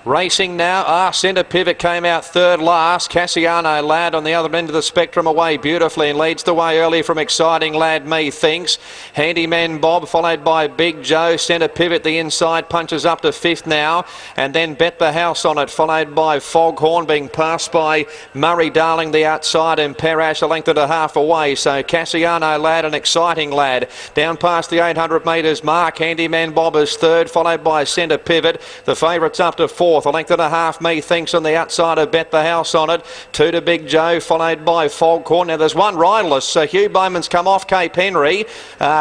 Racing now. Centre Pivot came out third last. Cassiano Lad on the other end of the spectrum away beautifully and leads the way early from Exciting Lad, methinks. Handyman Bob followed by Big Joe. Centre Pivot the inside punches up to fifth now, and then Bet the House on it, followed by Foghorn being passed by Murray Darling the outside, and Perash a length and a half away. So Cassiano Lad and Exciting Lad down past the 800 metres mark. Handyman Bob is third, followed by Centre Pivot. The favourites up to fourth. A length and a half, methinks, on the outside of Bet the House on it. Two to Big Joe, followed by Foghorn. Now there's one riderless. So Hugh Bowman's come off Cape Henry.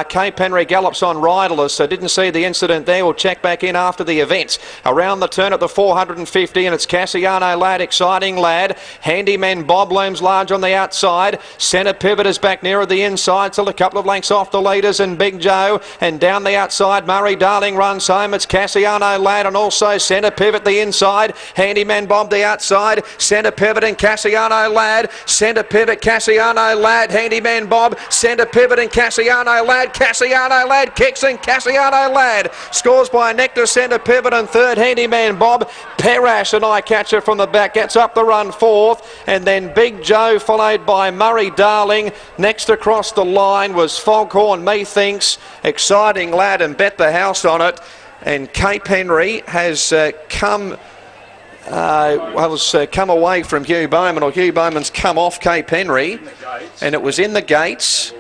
Cape Henry gallops on riderless, so didn't see the incident there. We'll check back in after the event. Around the turn at the 450, and it's Cassiano Lad, Exciting Lad. Handyman Bob looms large on the outside. Centre Pivot is back nearer the inside, still a couple of lengths off the leaders, and Big Joe. And down the outside, Murray Darling runs home. It's Cassiano Lad and also Centre Pivot the inside. Handyman Bob the outside. Centre Pivot and Cassiano Lad. Centre Pivot, Cassiano Lad. Handyman Bob. Centre Pivot and Cassiano Lad. Cassiano Lad kicks and Cassiano Lad scores by a neck to Centre Pivot, and third Handyman Bob. Perash, an eye catcher from the back, gets up the run fourth, and then Big Joe followed by Murray Darling. Next across the line was Foghorn, methinks, Exciting Lad, and Bet the House on it. And Cape Henry has come away from Hugh Bowman, or Hugh Bowman's come off Cape Henry, and it was in the gates.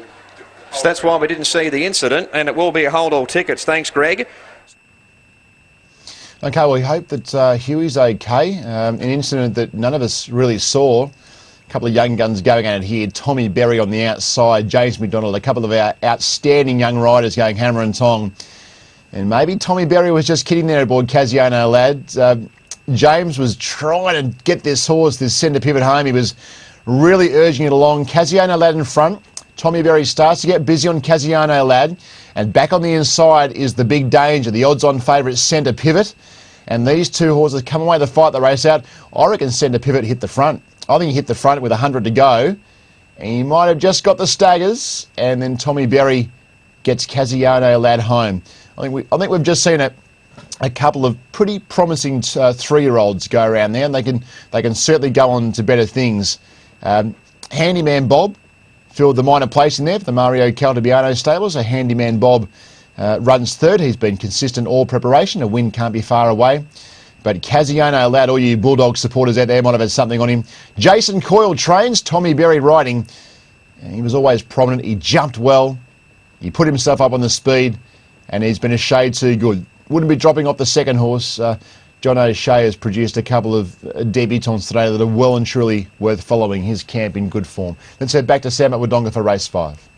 So that's why we didn't see the incident, and it will be a hold all tickets. Thanks, Greg. Okay, we hope that Huey's okay. An incident that none of us really saw. A couple of young guns going at it here. Tommy Berry on the outside, James McDonald, a couple of our outstanding young riders going hammer and tong. And maybe Tommy Berry was just kidding there aboard Cassiano Lad. James was trying to get this horse, this Centre Pivot, home. He was really urging it along. Cassiano Lad in front. Tommy Berry starts to get busy on Cassiano Lad. And back on the inside is the big danger, the odds-on favourite Centre Pivot. And these two horses come away to fight the race out. I reckon Centre Pivot hit the front. I think he hit the front with 100 to go. And he might have just got the staggers. And then Tommy Berry gets Cassiano Lad home. I think we've just seen a couple of pretty promising three-year-olds go around there, and they can certainly go on to better things. Handyman Bob filled the minor place in there for the Mario Caltabiano stables. So Handyman Bob runs third. He's been consistent all preparation. A win can't be far away. But Cassiano Lad, all you Bulldog supporters out there might have had something on him. Jason Coyle trains, Tommy Berry riding. He was always prominent. He jumped well. He put himself up on the speed, and he's been a shade too good. Wouldn't be dropping off the second horse. John O'Shea has produced a couple of debutants today that are well and truly worth following his camp in good form. Let's head back to Sam at Wodonga for race 5.